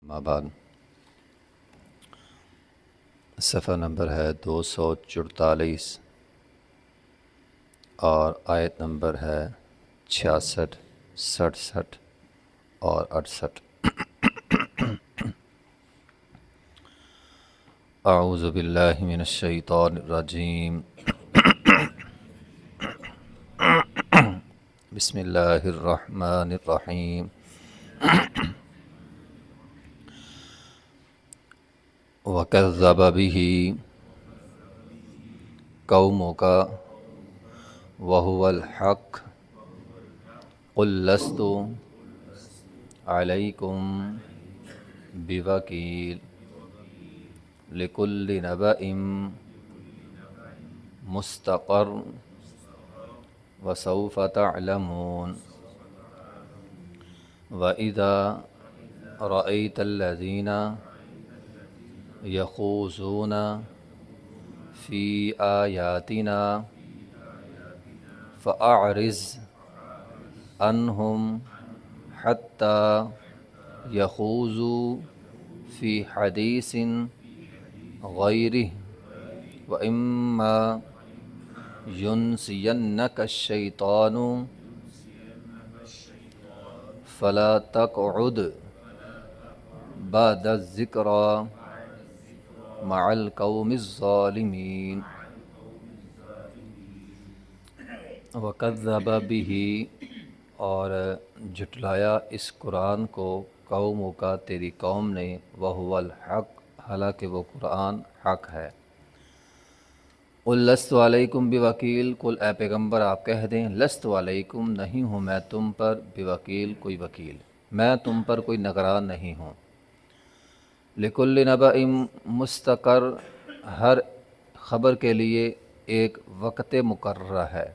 بعد صفحہ نمبر ہے 244 اور آیت نمبر ہے 66 67 اور 68۔ اعوذ باللہ من الشیطان الرجیم، بسم اللہ الرحمن الرحیم۔ وَكَذَّبَ بِهِ قَوْمُكَ وَهُوَ الْحَقُّ قُل لَّسْتُ عَلَيْكُمْ بِوَكِيلٍ لِكُلِّ نَبَإٍ مُسْتَقَرٌّ وَسَوْفَ تَعْلَمُونَ۔ وَإِذَا رَأَيْتَ الَّذِينَ يخوضون في آياتنا فأعرض عنهم حتى يخوضوا في حديث غيره وإما ينسينك الشيطان فلا تقعد بعد الذكرى مع القوم الظالمین۔ وَكَذَّبَ بِهِ، اور جھٹلایا اس قرآن کو، قوموں کا تیری قوم نے، وَهُوَ الْحَقُّ، حالانکہ وہ قرآن حق ہے۔ قُل لَّسْتُ عَلَيْكُمْ بِوَكِيلٍ، قل اے پیغمبر آپ کہہ دیں، لَّسْتُ عَلَيْكُمْ، نہیں ہوں میں تم پر، بِوَكِيلٍ، کوئی وکیل، میں تم پر کوئی نگران نہیں ہوں۔ لِكُلِّ نَبَإٍ مُسْتَقَرٌّ، ہر خبر کے لیے ایک وقت مقررہ ہے۔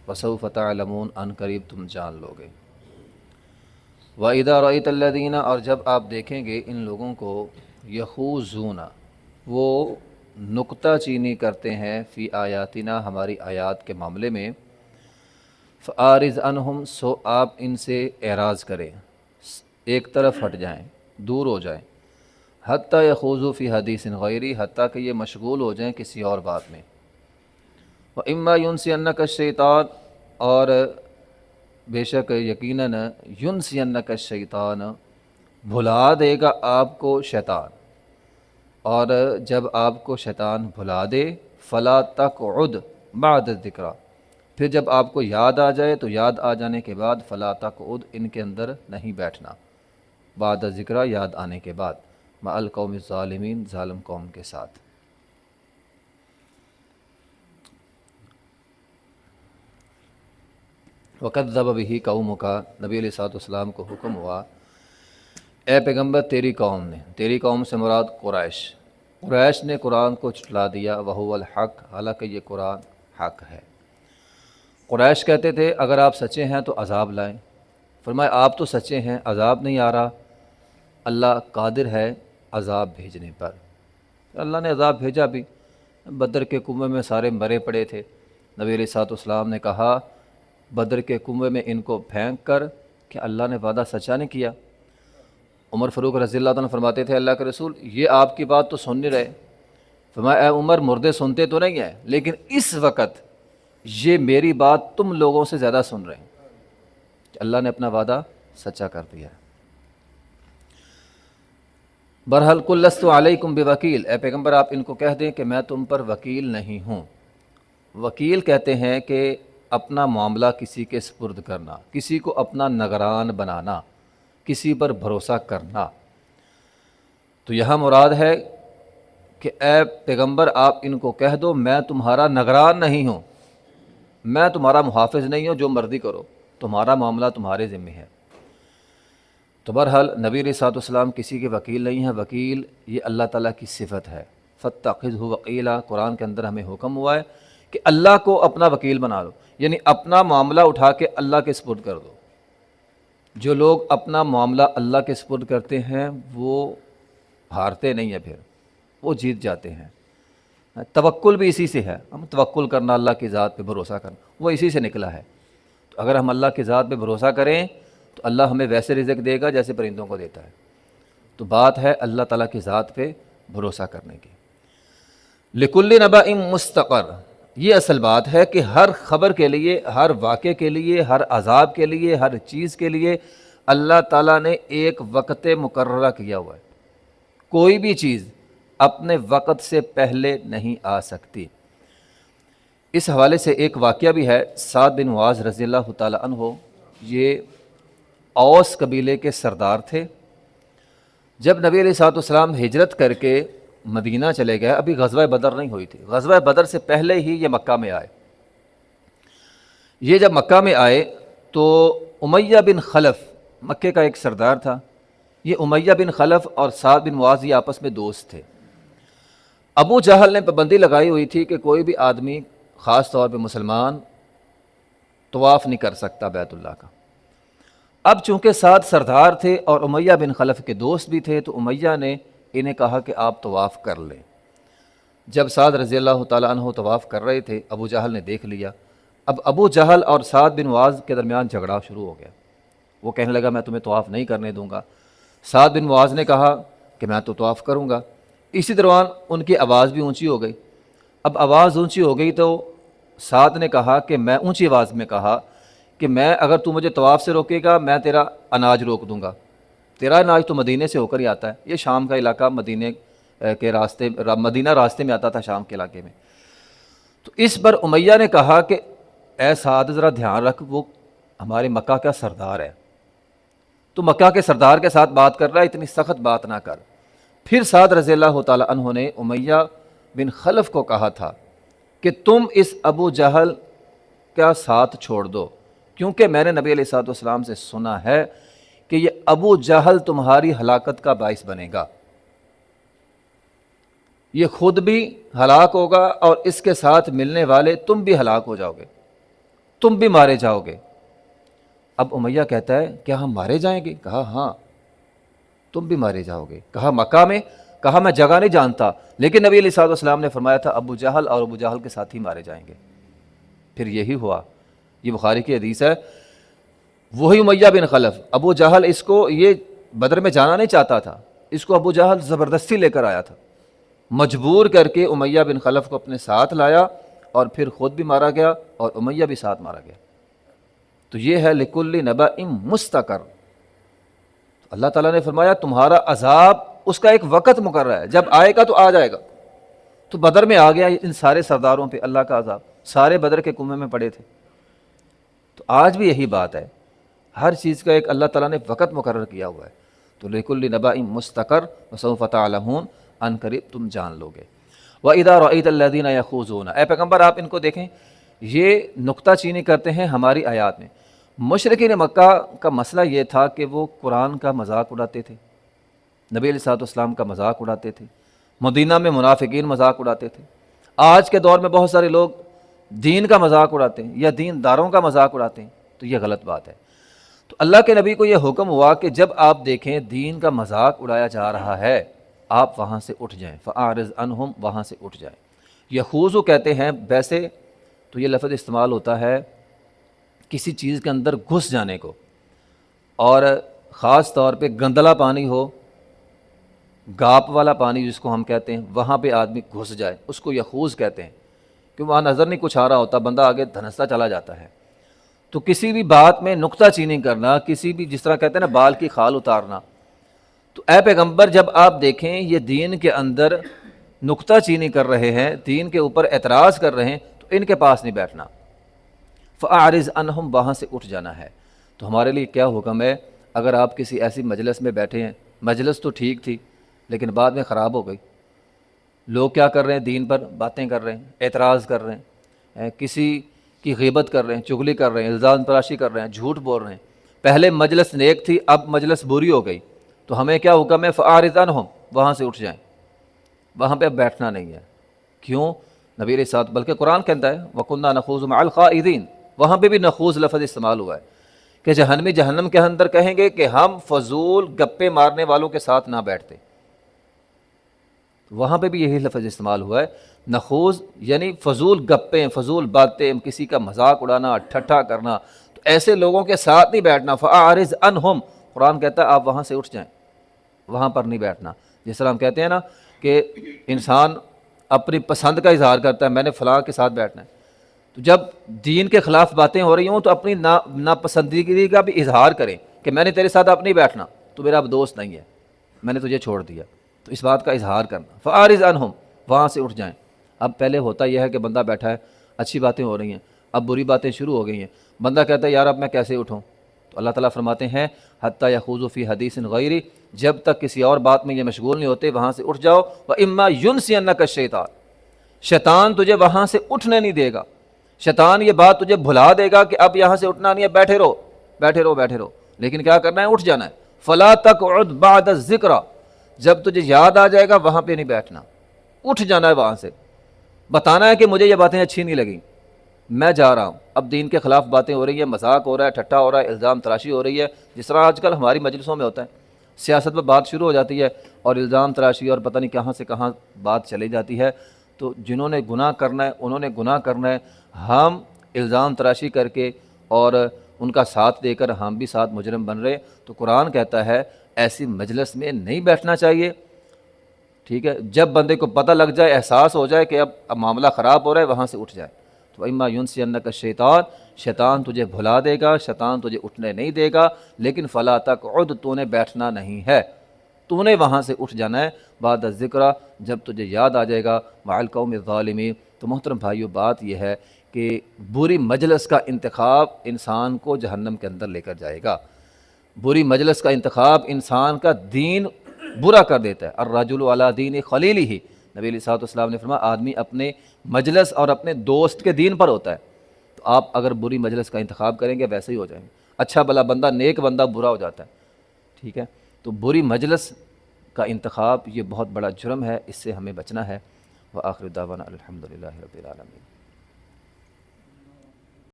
وَسَوْفَ تَعْلَمُونَ، عن قریب تم جان لو گے۔ وَإِذَا رَأَيْتَ الَّذِينَ، اور جب آپ دیکھیں گے ان لوگوں کو، یخوضون، وہ نکتہ چینی کرتے ہیں، فی آیاتنا، ہماری آیات کے معاملے میں، فَأَعْرِضْ عَنْهُمْ، سو آپ ان سے اعراض کریں، ایک طرف ہٹ جائیں، دور ہو جائیں، حتیٰ یخوضوا فی حدیث غیری، حتیٰ کہ یہ مشغول ہو جائیں کسی اور بات میں۔ وَإِمَّا يُنْسِيَنَّكَ الشَّيْطَانُ، اور بے شک یقیناً، يُنْسِيَنَّكَ الشَّيْطَانُ، بھلا دے گا آپ کو شیطان، اور جب آپ کو شیطان بھلا دے، فَلَا تَقْعُدْ بَعْدَ الذِّكْرَىٰ، پھر جب آپ کو یاد آ جائے تو یاد آ جانے کے بعد، فَلَا تَقْعُدْ، ان کے اندر نہیں بیٹھنا، بعد ذکر، یاد آنے کے بعد، مع القوم الظالمین، ظالم قوم کے ساتھ۔ وَكَذَّبَ بِهِ قَوْمُكَ، نبی علیہ السلام کو حکم ہوا، اے پیغمبر تیری قوم نے، تیری قوم سے مراد قریش نے قرآن کو جھٹلا دیا، وَهُوَ الْحَقُّ، حالانکہ یہ قرآن حق ہے۔ قریش کہتے تھے اگر آپ سچے ہیں تو عذاب لائیں، فرمایا آپ تو سچے ہیں، عذاب نہیں آ رہا، اللہ قادر ہے عذاب بھیجنے پر۔ اللہ نے عذاب بھیجا بھی، بدر کے کنویں میں سارے مرے پڑے تھے، نبی علیہ السلام نے کہا بدر کے کنویں میں ان کو پھینک کر کہ اللہ نے وعدہ سچا نہیں کیا۔ عمر فاروق رضی اللہ عنہ فرماتے تھے اللہ کے رسول یہ آپ کی بات تو سن نہیں رہے، فرمایا اے عمر مردے سنتے تو نہیں ہیں، لیکن اس وقت یہ میری بات تم لوگوں سے زیادہ سن رہے ہیں، اللہ نے اپنا وعدہ سچا کر دیا ہے۔ برحال قُل لَّسْتُ عَلَيْكُمْ بِوَكِيلٍ، اے پیغمبر آپ ان کو کہہ دیں کہ میں تم پر وکیل نہیں ہوں۔ وکیل کہتے ہیں کہ اپنا معاملہ کسی کے سپرد کرنا، کسی کو اپنا نگران بنانا، کسی پر بھروسہ کرنا۔ تو یہاں مراد ہے کہ اے پیغمبر آپ ان کو کہہ دو میں تمہارا نگران نہیں ہوں، میں تمہارا محافظ نہیں ہوں، جو مرضی کرو، تمہارا معاملہ تمہارے ذمہ ہے۔ تو بہرحال نبی علیہ السلام کسی کے وکیل نہیں ہیں، وکیل یہ اللہ تعالیٰ کی صفت ہے۔ فَاتَّخِذْهُ وَكِيلًا، قرآن کے اندر ہمیں حکم ہوا ہے کہ اللہ کو اپنا وکیل بنا لو، یعنی اپنا معاملہ اٹھا کے اللہ کے سپرد کر دو۔ جو لوگ اپنا معاملہ اللہ کے سپرد کرتے ہیں وہ ہارتے نہیں ہیں، پھر وہ جیت جاتے ہیں۔ توکل بھی اسی سے ہے، ہم توکل کرنا، اللہ کی ذات پہ بھروسہ کرنا، وہ اسی سے نکلا ہے۔ تو اگر ہم اللہ کی ذات پہ بھروسہ کریں تو اللہ ہمیں ویسے رزق دے گا جیسے پرندوں کو دیتا ہے، تو بات ہے اللہ تعالیٰ کی ذات پہ بھروسہ کرنے کی۔ لکل نبأ مستقر، یہ اصل بات ہے کہ ہر خبر کے لیے، ہر واقعے کے لیے، ہر عذاب کے لیے، ہر چیز کے لیے اللہ تعالیٰ نے ایک وقت مقررہ کیا ہوا ہے۔ کوئی بھی چیز اپنے وقت سے پہلے نہیں آ سکتی۔ اس حوالے سے ایک واقعہ بھی ہے، سعد بن معاذ رضی اللہ تعالیٰ عنہ، یہ اوس قبیلے کے سردار تھے۔ جب نبی علیہ الصلوۃ والسلام ہجرت کر کے مدینہ چلے گئے، ابھی غزوہ بدر نہیں ہوئی تھی، غزوہ بدر سے پہلے ہی یہ مکہ میں آئے۔ یہ جب مکہ میں آئے تو امیہ بن خلف مکے کا ایک سردار تھا، یہ امیہ بن خلف اور سعد بن معاذ یہ آپس میں دوست تھے۔ ابو جہل نے پابندی لگائی ہوئی تھی کہ کوئی بھی آدمی، خاص طور پہ مسلمان، طواف نہیں کر سکتا بیت اللہ کا۔ اب چونکہ سعد سردار تھے اور امیہ بن خلف کے دوست بھی تھے، تو امیہ نے انہیں کہا کہ آپ طواف کر لیں۔ جب سعد رضی اللہ تعالیٰ عنہ طواف کر رہے تھے، ابو جہل نے دیکھ لیا۔ اب ابو جہل اور سعد بن معاذ کے درمیان جھگڑا شروع ہو گیا۔ وہ کہنے لگا میں تمہیں طواف نہیں کرنے دوں گا۔ سعد بن معاذ نے کہا کہ میں تو طواف کروں گا۔ اسی دوران ان کی آواز بھی اونچی ہو گئی۔ اب آواز اونچی ہو گئی تو سعد نے کہا کہ میں، اونچی آواز میں کہا کہ میں، اگر تو مجھے طواف سے روکے گا میں تیرا اناج روک دوں گا۔ تیرا اناج تو مدینے سے ہو کر ہی آتا ہے، یہ شام کا علاقہ، مدینے کے راستے، مدینہ راستے میں آتا تھا شام کے علاقے میں۔ تو اس پر امیہ نے کہا کہ اے سعد ذرا دھیان رکھ، وہ ہمارے مکہ کا سردار ہے، تو مکہ کے سردار کے ساتھ بات کر رہا ہے، اتنی سخت بات نہ کر۔ پھر سعد رضی اللہ تعالیٰ عنہ نے امیہ بن خلف کو کہا تھا کہ تم اس ابو جہل کا ساتھ چھوڑ دو، کیونکہ میں نے نبی علیہ الصلوۃ والسلام سے سنا ہے کہ یہ ابو جہل تمہاری ہلاکت کا باعث بنے گا، یہ خود بھی ہلاک ہوگا اور اس کے ساتھ ملنے والے تم بھی ہلاک ہو جاؤ گے، تم بھی مارے جاؤ گے۔ اب امیہ کہتا ہے کیا ہم مارے جائیں گے؟ کہا ہاں تم بھی مارے جاؤ گے۔ کہا مکہ میں؟ کہا میں جگہ نہیں جانتا، لیکن نبی علیہ الصلوۃ والسلام نے فرمایا تھا ابو جہل اور ابو جہل کے ساتھ ہی مارے جائیں گے۔ پھر یہی ہوا، یہ بخاری کی حدیث ہے۔ وہی امیہ بن خلف، ابو جہل اس کو، یہ بدر میں جانا نہیں چاہتا تھا، اس کو ابو جہل زبردستی لے کر آیا تھا، مجبور کر کے امیہ بن خلف کو اپنے ساتھ لایا، اور پھر خود بھی مارا گیا اور امیہ بھی ساتھ مارا گیا۔ تو یہ ہے لکل نبأ مستقر۔ اللہ تعالیٰ نے فرمایا تمہارا عذاب اس کا ایک وقت مقرر ہے، جب آئے گا تو آ جائے گا۔ تو بدر میں آ گیا ان سارے سرداروں پہ اللہ کا عذاب، سارے بدر کے کنویں میں پڑے تھے۔ تو آج بھی یہی بات ہے، ہر چیز کا ایک اللہ تعالیٰ نے وقت مقرر کیا ہوا ہے۔ تو لکل نبأ مستقر وسوف تعلمون، ان قریب تم جان لو گے۔ وَإِذَا رَأَيْتَ الَّذِينَ يَخُوضُونَ، اے پیغمبر آپ ان کو دیکھیں، یہ نکتہ چینی کرتے ہیں ہماری آیات میں۔ مشرکین مکہ کا مسئلہ یہ تھا کہ وہ قرآن کا مذاق اڑاتے تھے، نبی علیہ الصلوۃ والسلام کا مذاق اڑاتے تھے، مدینہ میں منافقین مذاق اڑاتے تھے۔ آج کے دور میں بہت سارے لوگ دین کا مذاق اڑاتے ہیں یا دین داروں کا مذاق اڑاتے ہیں، تو یہ غلط بات ہے۔ تو اللہ کے نبی کو یہ حکم ہوا کہ جب آپ دیکھیں دین کا مذاق اڑایا جا رہا ہے، آپ وہاں سے اٹھ جائیں، فَأَعْرِضْ عَنْهُمْ، وہاں سے اٹھ جائیں۔ یخوض کہتے ہیں، ویسے تو یہ لفظ استعمال ہوتا ہے کسی چیز کے اندر گھس جانے کو، اور خاص طور پہ گندلا پانی ہو، گاپ والا پانی جس کو ہم کہتے ہیں، وہاں پہ آدمی گھس جائے، اس کو یخوض کہتے ہیں، کہ وہاں نظر نہیں کچھ آ رہا ہوتا، بندہ آگے دھنستا چلا جاتا ہے۔ تو کسی بھی بات میں نکتہ چینی کرنا، کسی بھی، جس طرح کہتے ہیں نا بال کی خال اتارنا، تو اے پیغمبر جب آپ دیکھیں یہ دین کے اندر نکتہ چینی کر رہے ہیں، دین کے اوپر اعتراض کر رہے ہیں، تو ان کے پاس نہیں بیٹھنا، فَأَعْرِضْ عَنْهُمْ، وہاں سے اٹھ جانا ہے۔ تو ہمارے لیے کیا حکم ہے، اگر آپ کسی ایسی مجلس میں بیٹھے ہیں، مجلس تو ٹھیک تھی لیکن بعد میں خراب ہو گئی، لوگ کیا کر رہے ہیں، دین پر باتیں کر رہے ہیں، اعتراض کر رہے ہیں، کسی کی غیبت کر رہے ہیں، چغلی کر رہے ہیں، الزام تراشی کر رہے ہیں، جھوٹ بول رہے ہیں، پہلے مجلس نیک تھی اب مجلس بری ہو گئی، تو ہمیں کیا حکم ہے، فَأَعْرِضْ عَنْهُمْ، وہاں سے اٹھ جائیں، وہاں پہ اب بیٹھنا نہیں ہے۔ کیوں؟ نبی علیہ الصلوۃ، بلکہ قرآن کہتا ہے وَكُنَّا نَخُوضُ مَعَ الْخَائِضِينَ، وہاں پہ بھی نخوض لفظ استعمال ہوا ہے کہ جہنمی جہنم کے اندر کہیں گے کہ ہم فضول گپے مارنے والوں کے ساتھ نہ بیٹھتے، وہاں پہ بھی یہی لفظ استعمال ہوا ہے، نخوض یعنی فضول گپیں، فضول باتیں، کسی کا مذاق اڑانا، ٹھٹھا کرنا، تو ایسے لوگوں کے ساتھ نہیں بیٹھنا۔ فَأَعْرِضْ عَنْهُمْ، قرآن کہتا ہے آپ وہاں سے اٹھ جائیں۔ وہاں پر نہیں بیٹھنا۔ جس طرح ہم کہتے ہیں نا کہ انسان اپنی پسند کا اظہار کرتا ہے، میں نے فلاں کے ساتھ بیٹھنا ہے، تو جب دین کے خلاف باتیں ہو رہی ہوں تو اپنی ناپسندیدگی کا بھی اظہار کریں کہ میں نے تیرے ساتھ اب نہیں بیٹھنا، تو میرا اب دوست نہیں ہے، میں نے تجھے چھوڑ دیا، تو اس بات کا اظہار کرنا۔ فَأَعْرِضْ عَنْهُمْ، وہاں سے اٹھ جائیں۔ اب پہلے ہوتا یہ ہے کہ بندہ بیٹھا ہے، اچھی باتیں ہو رہی ہیں، اب بری باتیں شروع ہو گئی ہیں، بندہ کہتا ہے یار اب میں کیسے اٹھوں؟ تو اللہ تعالیٰ فرماتے ہیں حتیٰ یخوضوا فی حدیث غیری، جب تک کسی اور بات میں یہ مشغول نہیں ہوتے وہاں سے اٹھ جاؤ۔ وَإِمَّا يُنْسِيَنَّكَ الشَّيْطَانُ، شیطان تجھے وہاں سے اٹھنے نہیں دے گا، شیطان یہ بات تجھے بھلا دے گا کہ اب یہاں سے اٹھنا نہیں ہے، بیٹھے رہو بیٹھے رہو بیٹھے رہو، لیکن کیا کرنا ہے؟ اٹھ جانا ہے۔ فَلَا تَقْعُدْ بَعْدَ الذِّكْرَىٰ، جب تجھے یاد آ جائے گا وہاں پہ نہیں بیٹھنا، اٹھ جانا ہے وہاں سے، بتانا ہے کہ مجھے یہ باتیں اچھی نہیں لگیں، میں جا رہا ہوں، اب دین کے خلاف باتیں ہو رہی ہیں، مذاق ہو رہا ہے، ٹھٹا ہو رہا ہے، الزام تراشی ہو رہی ہے، جس طرح آج کل ہماری مجلسوں میں ہوتا ہے، سیاست پر بات شروع ہو جاتی ہے اور الزام تراشی اور پتہ نہیں کہاں سے کہاں بات چلی جاتی ہے۔ تو جنہوں نے گناہ کرنا ہے انہوں نے گناہ کرنا ہے، ہم الزام تراشی کر کے اور ان کا ساتھ دے کر ہم بھی ساتھ مجرم بن رہے۔ تو قرآن کہتا ہے ایسی مجلس میں نہیں بیٹھنا چاہیے، ٹھیک ہے؟ جب بندے کو پتہ لگ جائے، احساس ہو جائے کہ اب معاملہ خراب ہو رہا ہے، وہاں سے اٹھ جائے۔ تو اما ینسینک الشیطان، شیطان تجھے بھلا دے گا، شیطان تجھے اٹھنے نہیں دے گا، لیکن فلا تقعد، تو نے بیٹھنا نہیں ہے، تو نے وہاں سے اٹھ جانا ہے بعد الذکرہ، جب تجھے یاد آ جائے گا، مع القوم الظالمین۔ تو محترم بھائیو، بات یہ ہے کہ بری مجلس کا انتخاب انسان کو جہنم کے اندر لے کر جائے گا۔ بری مجلس کا انتخاب انسان کا دین برا کر دیتا ہے۔ الرجل علی دین خلیلہ، نبی علیہ الصلوۃ والسلام نے فرمایا آدمی اپنے مجلس اور اپنے دوست کے دین پر ہوتا ہے۔ تو آپ اگر بری مجلس کا انتخاب کریں گے ویسے ہی ہو جائیں گے، اچھا بھلا بندہ، نیک بندہ برا ہو جاتا ہے، ٹھیک ہے؟ تو بری مجلس کا انتخاب یہ بہت بڑا جرم ہے، اس سے ہمیں بچنا ہے۔ وآخر دعوانا الحمدللہ رب العالمین۔